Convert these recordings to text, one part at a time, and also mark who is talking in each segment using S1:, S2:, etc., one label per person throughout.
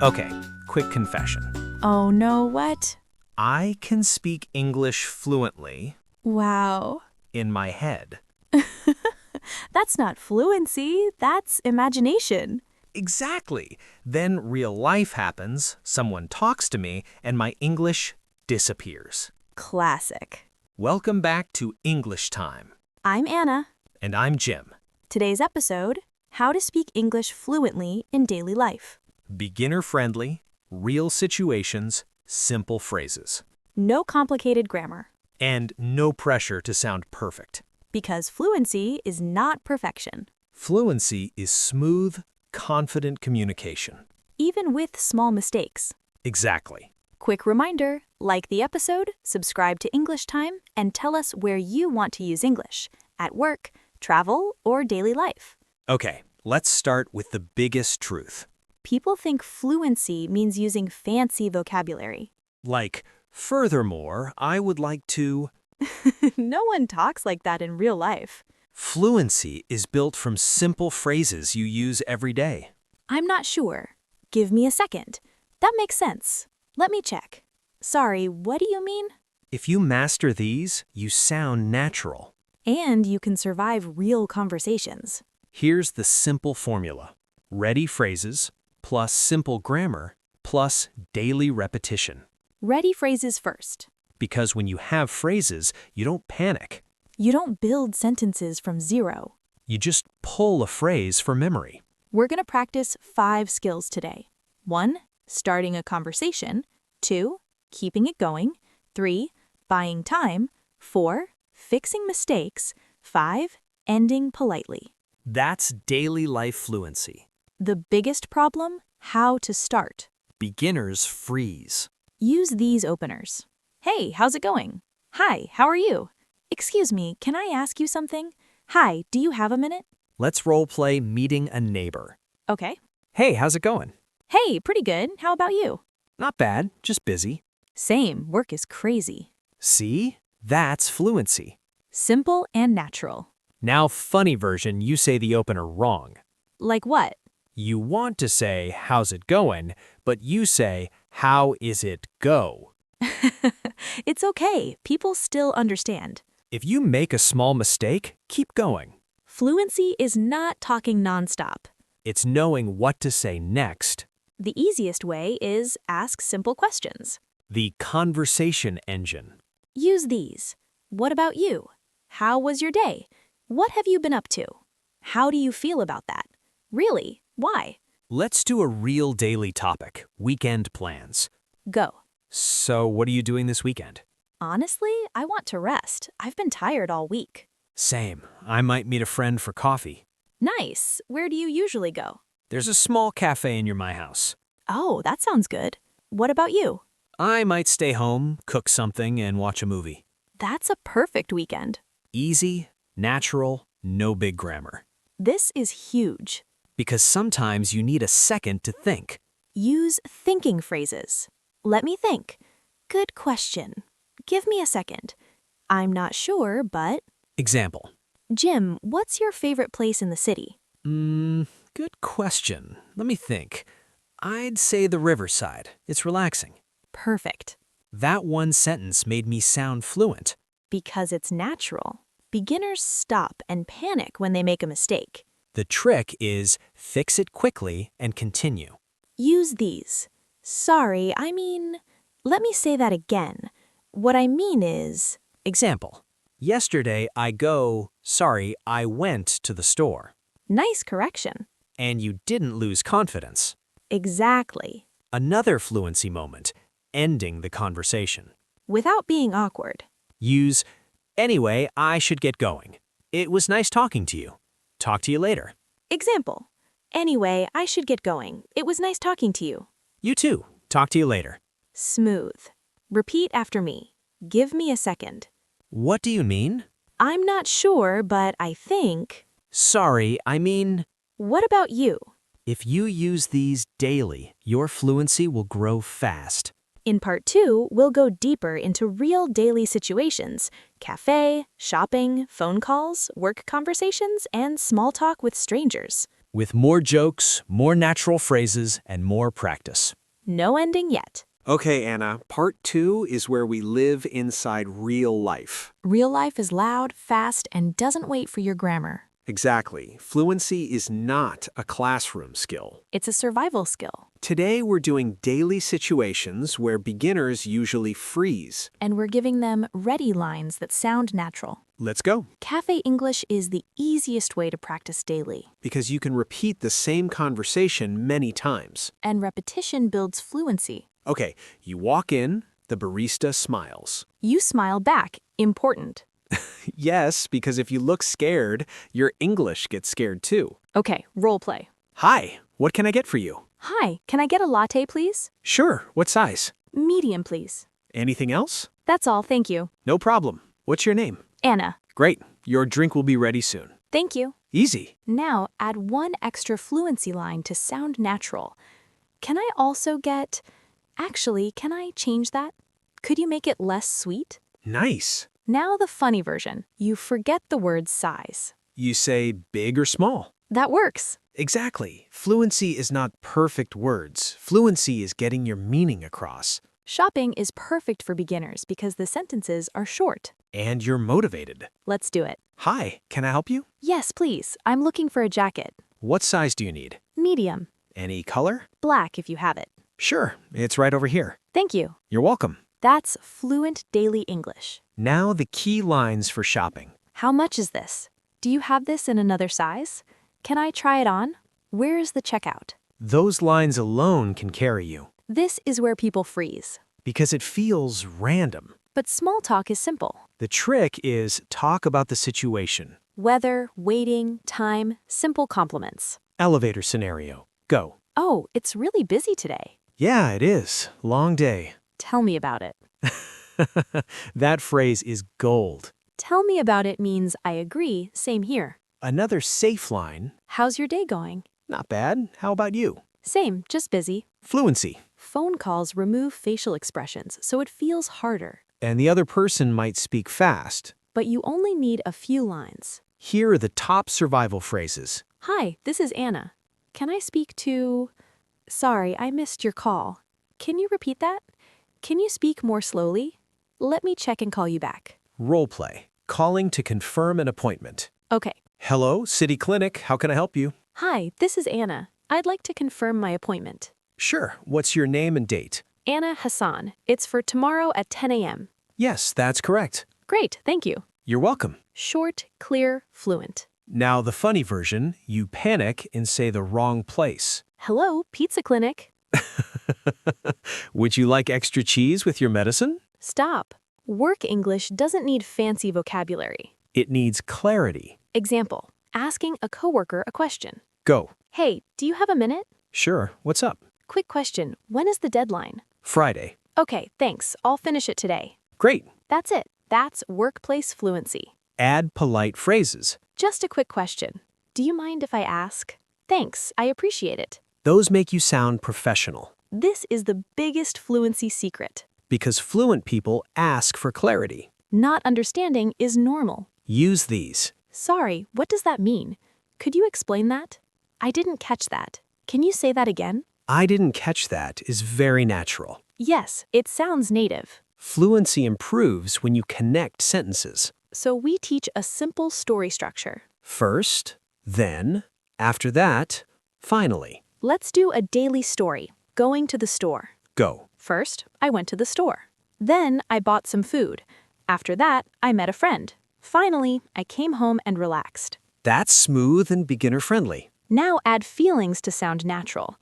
S1: Okay, quick confession.
S2: Oh no, what?
S1: I can speak English fluently
S2: Wow.
S1: in my head.
S2: That's not fluency, that's imagination.
S1: Exactly. Then real life happens, someone talks to me, and my English disappears.
S2: Classic.
S1: Welcome back to English Time.
S2: I'm Anna.
S1: And I'm Jim.
S2: Today's episode, How to Speak English Fluently in Daily Life.
S1: Beginner-friendly, real situations, simple phrases.
S2: No complicated grammar.
S1: And no pressure to sound perfect.
S2: Because fluency is not perfection.
S1: Fluency is smooth, confident communication.
S2: Even with small mistakes.
S1: Exactly.
S2: Quick reminder, like the episode, subscribe to English Time, and tell us where you want to use English, at work, travel, or daily life.
S1: Okay, let's start with the biggest truth.
S2: People think fluency means using fancy vocabulary.
S1: Like, furthermore, I would like to...
S2: No one talks like that in real life.
S1: Fluency is built from simple phrases you use every day.
S2: I'm not sure. Give me a second. That makes sense. Let me check. Sorry, what do you mean?
S1: If you master these, you sound natural.
S2: And you can survive real conversations.
S1: Here's the simple formula. Ready phrases plus simple grammar plus daily repetition.
S2: Ready phrases first.
S1: Because when you have phrases, you don't panic.
S2: You don't build sentences from zero.
S1: You just pull a phrase from memory.
S2: We're going to practice 5 skills today. 1. Starting a conversation. 2. Keeping it going. 3. Buying time. 4. Fixing mistakes. 5. Ending politely.
S1: That's daily life fluency.
S2: The biggest problem? How to start.
S1: Beginners freeze.
S2: Use these openers. Hey, how's it going? Hi, how are you? Excuse me, can I ask you something? Hi, do you have a minute?
S1: Let's role-play meeting a neighbor.
S2: Okay.
S1: Hey, how's it going?
S2: Hey, pretty good. How about you?
S1: Not bad, just busy.
S2: Same, work is crazy.
S1: See? That's fluency.
S2: Simple and natural.
S1: Now, funny version, you say the opener wrong.
S2: Like what?
S1: You want to say, how's it going, but you say, how is it go?
S2: It's okay, people still understand.
S1: If you make a small mistake, keep going.
S2: Fluency is not talking nonstop.
S1: It's knowing what to say next.
S2: The easiest way is ask simple questions.
S1: The conversation engine.
S2: Use these. What about you? How was your day? What have you been up to? How do you feel about that? Really? Why?
S1: Let's do a real daily topic, weekend plans.
S2: Go.
S1: So, what are you doing this weekend?
S2: Honestly, I want to rest. I've been tired all week.
S1: Same. I might meet a friend for coffee.
S2: Nice. Where do you usually go?
S1: There's a small cafe near my house.
S2: Oh, that sounds good. What about you?
S1: I might stay home, cook something, and watch a movie.
S2: That's a perfect weekend.
S1: Easy, natural, no big grammar.
S2: This is huge.
S1: Because sometimes you need a second to think.
S2: Use thinking phrases. Let me think. Good question. Give me a second. I'm not sure, but...
S1: Example.
S2: Jim, what's your favorite place in the city?
S1: Good question. Let me think. I'd say the riverside. It's relaxing.
S2: Perfect.
S1: That one sentence made me sound fluent.
S2: Because it's natural. Beginners stop and panic when they make a mistake.
S1: The trick is fix it quickly and continue.
S2: Use these. Sorry, I mean... Let me say that again. What I mean is...
S1: Example. Yesterday I went to the store.
S2: Nice correction.
S1: And you didn't lose confidence.
S2: Exactly.
S1: Another fluency moment, ending the conversation.
S2: Without being awkward.
S1: Use, anyway, I should get going. It was nice talking to you. Talk to you later.
S2: Example. Anyway, I should get going. It was nice talking to you.
S1: You too. Talk to you later.
S2: Smooth. Repeat after me. Give me a second.
S1: What do you mean?
S2: I'm not sure, but I think...
S1: Sorry, I mean...
S2: What about you?
S1: If you use these daily, your fluency will grow fast.
S2: In part 2, we'll go deeper into real daily situations, cafe, shopping, phone calls, work conversations, and small talk with strangers.
S1: with more jokes, more natural phrases, and more practice.
S2: No ending yet.
S3: Okay, Anna, part 2 is where we live inside real life.
S2: Real life is loud, fast, and doesn't wait for your grammar.
S3: Exactly. Fluency is not a classroom skill.
S2: It's a survival skill.
S3: Today we're doing daily situations where beginners usually freeze.
S2: And we're giving them ready lines that sound natural.
S3: Let's go.
S2: Cafe English is the easiest way to practice daily.
S3: Because you can repeat the same conversation many times.
S2: And repetition builds fluency.
S3: Okay, you walk in, the barista smiles.
S2: You smile back. Important.
S3: Yes, because if you look scared, your English gets scared too.
S2: Okay, role play.
S3: Hi, what can I get for you?
S2: Hi, can I get a latte, please?
S3: Sure, what size?
S2: Medium, please.
S3: Anything else?
S2: That's all, thank you.
S3: No problem. What's your name?
S2: Anna.
S3: Great, your drink will be ready soon.
S2: Thank you.
S3: Easy.
S2: Now add one extra fluency line to sound natural. Can I also get... Actually, can I change that? Could you make it less sweet?
S3: Nice.
S2: Now the funny version. You forget the word size.
S3: You say big or small?
S2: That works.
S3: Exactly. Fluency is not perfect words. Fluency is getting your meaning across.
S2: Shopping is perfect for beginners because the sentences are short.
S3: And you're motivated.
S2: Let's do it.
S3: Hi, can I help you?
S2: Yes, please. I'm looking for a jacket.
S3: What size do you need?
S2: Medium.
S3: Any color?
S2: Black if you have it.
S3: Sure, it's right over here.
S2: Thank you.
S3: You're welcome.
S2: That's fluent daily English.
S3: Now the key lines for shopping.
S2: How much is this? Do you have this in another size? Can I try it on? Where is the checkout?
S3: Those lines alone can carry you.
S2: This is where people freeze.
S3: Because it feels random.
S2: But small talk is simple.
S3: The trick is talk about the situation.
S2: Weather, waiting, time, simple compliments.
S3: Elevator scenario. Go.
S2: Oh, it's really busy today.
S3: Yeah, it is. Long day.
S2: Tell me about it.
S3: That phrase is gold.
S2: Tell me about it means I agree, same here.
S3: Another safe line.
S2: How's your day going?
S3: Not bad. How about you?
S2: Same, just busy.
S3: Fluency.
S2: Phone calls remove facial expressions, so it feels harder.
S3: And the other person might speak fast.
S2: But you only need a few lines.
S3: Here are the top survival phrases.
S2: Hi, this is Anna. Can I speak to... Sorry, I missed your call. Can you repeat that? Can you speak more slowly? Let me check and call you back.
S3: Role play. Calling to confirm an appointment.
S2: Okay.
S3: Hello, City Clinic. How can I help you?
S2: Hi, this is Anna. I'd like to confirm my appointment.
S3: Sure. What's your name and date?
S2: Anna Hassan. It's for tomorrow at 10 a.m.
S3: Yes, that's correct.
S2: Great, thank you.
S3: You're welcome.
S2: Short, clear, fluent.
S3: Now the funny version, you panic and say the wrong place.
S2: Hello, Pizza Clinic.
S3: Would you like extra cheese with your medicine?
S2: Stop. Work English doesn't need fancy vocabulary.
S3: It needs clarity.
S2: Example, asking a coworker a question.
S3: Go.
S2: Hey, do you have a minute?
S3: Sure. What's up?
S2: Quick question, when is the deadline?
S3: Friday.
S2: Okay, thanks. I'll finish it today.
S3: Great.
S2: That's it. That's workplace fluency.
S3: Add polite phrases.
S2: Just a quick question. Do you mind if I ask? Thanks, I appreciate it.
S3: Those make you sound professional.
S2: This is the biggest fluency secret.
S3: Because fluent people ask for clarity.
S2: Not understanding is normal.
S3: Use these.
S2: Sorry, what does that mean? Could you explain that? I didn't catch that. Can you say that again?
S3: I didn't catch that is very natural.
S2: Yes, it sounds native.
S3: Fluency improves when you connect sentences.
S2: So we teach a simple story structure.
S3: First, then, after that, finally.
S2: Let's do a daily story. Going to the store.
S3: Go.
S2: First, I went to the store. Then I bought some food. After that, I met a friend. Finally, I came home and relaxed.
S3: That's smooth and beginner-friendly.
S2: Now add feelings to sound natural.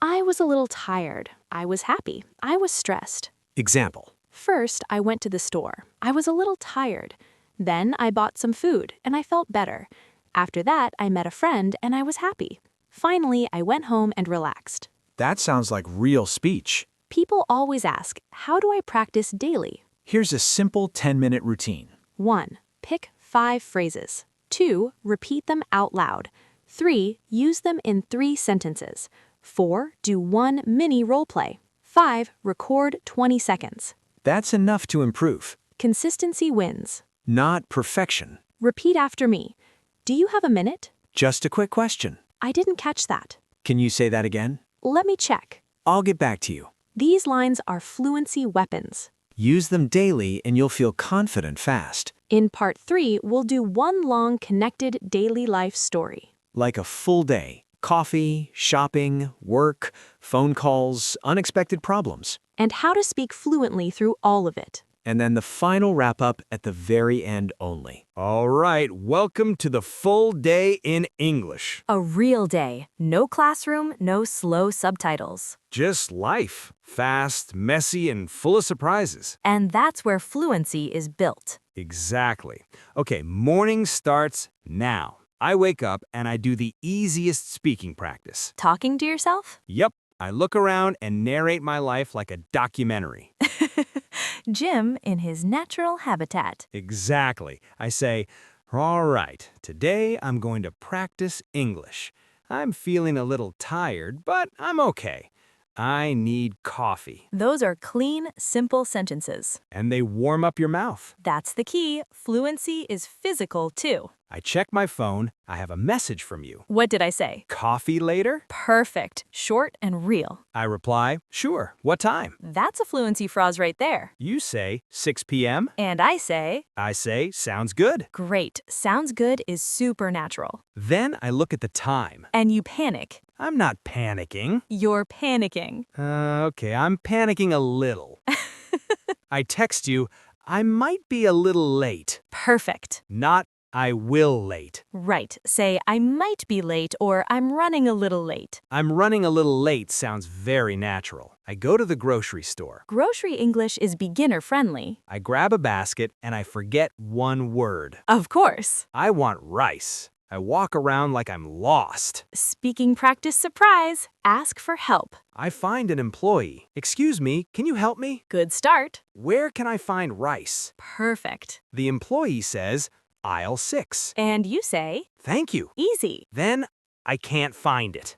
S2: I was a little tired. I was happy. I was stressed.
S3: Example.
S2: First, I went to the store. I was a little tired. Then I bought some food and I felt better. After that, I met a friend and I was happy. Finally, I went home and relaxed.
S3: That sounds like real speech.
S2: People always ask, how do I practice daily?
S3: Here's a simple 10-minute routine.
S2: 1. Pick 5 phrases. 2. Repeat them out loud. 3. Use them in 3 sentences. 4. Do 1 mini role play. 5. Record 20 seconds.
S3: That's enough to improve.
S2: Consistency wins.
S3: Not perfection.
S2: Repeat after me. Do you have a minute?
S3: Just a quick question.
S2: I didn't catch that.
S3: Can you say that again?
S2: Let me check.
S3: I'll get back to you.
S2: These lines are fluency weapons.
S3: Use them daily and you'll feel confident fast.
S2: In part 3, we'll do one long connected daily life story.
S3: Like a full day. Coffee, shopping, work, phone calls, unexpected problems.
S2: And how to speak fluently through all of it.
S3: And then the final wrap-up at the very end only.
S1: All right, welcome to the full day in English.
S2: A real day. No classroom, no slow subtitles.
S1: Just life. Fast, messy, and full of surprises.
S2: And that's where fluency is built.
S1: Exactly. Okay, morning starts now. I wake up and I do the easiest speaking practice.
S2: Talking to yourself?
S1: Yep, I look around and narrate my life like a documentary.
S2: Jim in his natural habitat.
S1: Exactly. I say, all right, today I'm going to practice English. I'm feeling a little tired, but I'm okay. I need coffee.
S2: Those are clean, simple sentences.
S1: And they warm up your mouth.
S2: That's the key. Fluency is physical, too.
S1: I check my phone. I have a message from you.
S2: What did I say?
S1: Coffee later?
S2: Perfect. Short and real.
S1: I reply, sure. What time?
S2: That's a fluency phrase right there.
S1: You say 6 p.m.
S2: And I say,
S1: Sounds good.
S2: great. Sounds good is supernatural.
S1: Then I look at the time.
S2: And you panic.
S1: I'm not panicking.
S2: You're panicking.
S1: Okay, I'm panicking a little. I text you, I might be a little late.
S2: Perfect.
S1: Not, I will late.
S2: Right. Say, I might be late or I'm running a little late.
S1: I'm running a little late sounds very natural. I go to the grocery store.
S2: Grocery English is beginner friendly.
S1: I grab a basket and I forget one word.
S2: Of course.
S1: I want rice. I walk around like I'm lost.
S2: Speaking practice surprise. Ask for help.
S1: I find an employee. Excuse me, can you help me?
S2: Good start.
S1: Where can I find rice?
S2: Perfect.
S1: The employee says, aisle 6.
S2: And you say,
S1: Thank you.
S2: easy.
S1: Then I can't find it.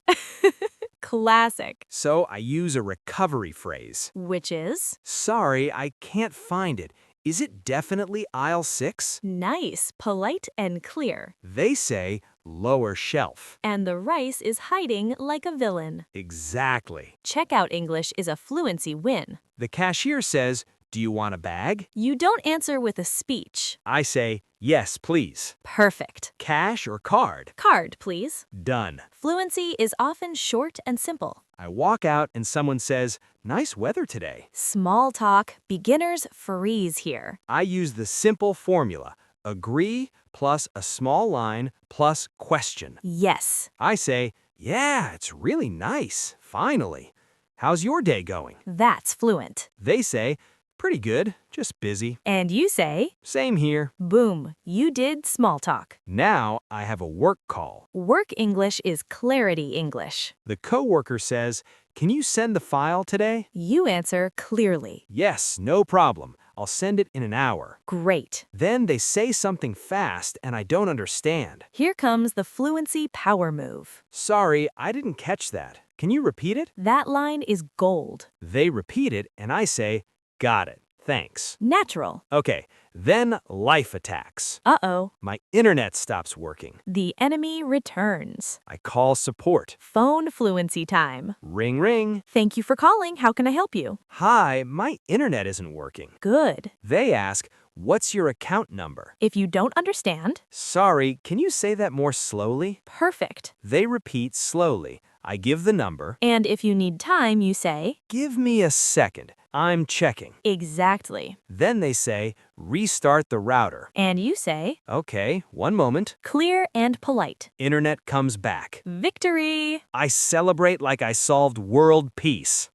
S2: Classic.
S1: So I use a recovery phrase.
S2: Which is?
S1: Sorry, I can't find it. Is it definitely aisle 6?
S2: Nice, polite, and clear.
S1: They say lower shelf.
S2: And the rice is hiding like a villain.
S1: Exactly.
S2: Checkout English is a fluency win.
S1: The cashier says, do you want a bag?
S2: You don't answer with a speech.
S1: I say, yes, please.
S2: Perfect.
S1: Cash or card?
S2: Card, please.
S1: Done.
S2: Fluency is often short and simple.
S1: I walk out and someone says, nice weather today.
S2: Small talk, beginners freeze here.
S1: I use the simple formula, agree plus a small line plus question.
S2: Yes.
S1: I say, yeah, it's really nice, finally. How's your day going?
S2: That's fluent.
S1: They say, pretty good, just busy.
S2: And you say,
S1: Same here.
S2: boom, you did small talk.
S1: Now I have a work call.
S2: Work English is clarity English.
S1: The coworker says, can you send the file today?
S2: You answer clearly.
S1: Yes, no problem. I'll send it in an hour.
S2: Great.
S1: Then they say something fast and I don't understand.
S2: Here comes the fluency power move.
S1: Sorry, I didn't catch that. Can you repeat it?
S2: That line is gold.
S1: They repeat it and I say, got it. Thanks.
S2: Natural.
S1: Okay, then life attacks.
S2: Uh-oh.
S1: My internet stops working.
S2: The enemy returns.
S1: I call support.
S2: Phone fluency time.
S1: Ring, ring.
S2: Thank you for calling. How can I help you?
S1: Hi, my internet isn't working.
S2: Good.
S1: They ask, what's your account number?
S2: If you don't understand,
S1: Sorry, can you say that more slowly?
S2: perfect.
S1: They repeat slowly. I give the number.
S2: And if you need time, you say,
S1: Give me a second. I'm checking.
S2: exactly.
S1: Then they say, restart the router.
S2: And you say,
S1: Okay, one moment.
S2: clear and polite.
S1: Internet comes back.
S2: Victory!
S1: I celebrate like I solved world peace.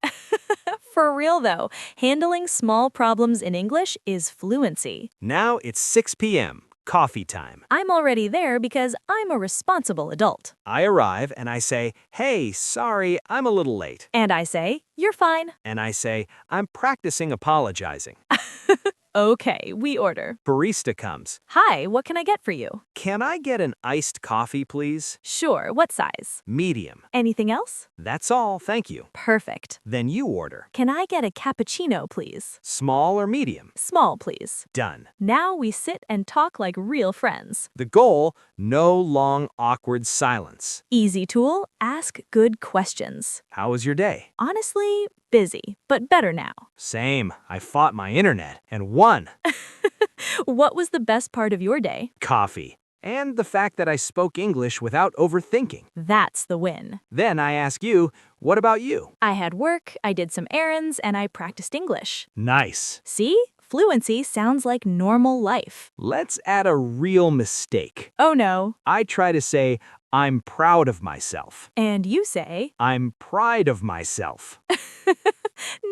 S2: For real though, handling small problems in English is fluency.
S1: Now it's 6 p.m. Coffee time.
S2: I'm already there because I'm a responsible adult.
S1: I arrive and I say, hey, sorry, I'm a little late.
S2: And I say, you're fine.
S1: And I say, I'm practicing apologizing.
S2: Okay, we order.
S1: Barista comes.
S2: Hi, what can I get for you?
S1: Can I get an iced coffee, please?
S2: Sure, what size?
S1: Medium.
S2: Anything else?
S1: That's all, thank you.
S2: Perfect.
S1: Then you order.
S2: Can I get a cappuccino, please?
S1: Small or medium?
S2: Small, please.
S1: Done.
S2: Now we sit and talk like real friends.
S1: The goal, no long, awkward silence.
S2: Easy tool, ask good questions.
S1: How was your day?
S2: Honestly, busy, but better now.
S1: Same. I fought my internet and won.
S2: What was the best part of your day?
S1: Coffee. And the fact that I spoke English without overthinking.
S2: That's the win.
S1: Then I ask you, what about you?
S2: I had work, I did some errands, and I practiced English.
S1: Nice.
S2: See? Fluency sounds like normal life.
S1: Let's add a real mistake.
S2: Oh no.
S1: I try to say, I'm proud of myself.
S2: And you say,
S1: I'm pride of myself.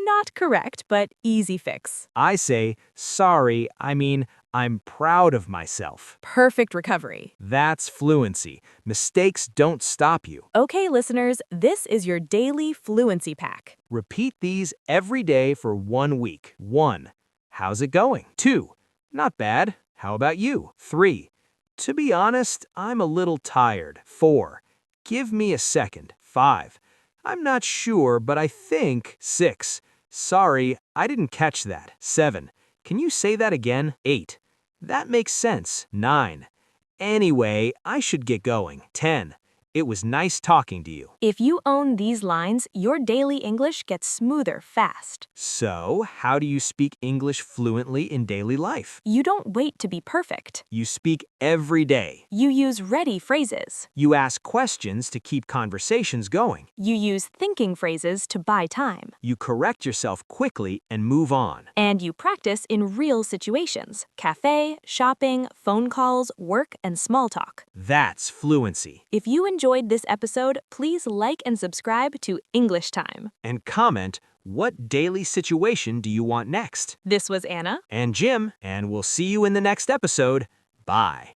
S2: not correct, but easy fix.
S1: I say, sorry, I mean, I'm proud of myself.
S2: Perfect recovery.
S1: That's fluency. Mistakes don't stop you.
S2: Okay, listeners, this is your daily fluency pack.
S1: Repeat these every day for 1 week. 1. How's it going? 2. Not bad. How about you? 3. To be honest, I'm a little tired. 4. Give me a second. 5. I'm not sure, but I think. 6. Sorry, I didn't catch that. 7. Can you say that again? 8. That makes sense. 9. Anyway, I should get going. 10. It was nice talking to you.
S2: If you own these lines, your daily English gets smoother fast.
S1: So, how do you speak English fluently in daily life?
S2: You don't wait to be perfect.
S1: You speak every day.
S2: You use ready phrases.
S1: You ask questions to keep conversations going.
S2: You use thinking phrases to buy time.
S1: You correct yourself quickly and move on.
S2: And you practice in real situations: cafe, shopping, phone calls, work, and small talk.
S1: That's fluency.
S2: If you enjoyed this episode, please like and subscribe to English Time.
S1: And comment, what daily situation do you want next?
S2: This was Anna.
S1: And Jim, and we'll see you in the next episode. Bye.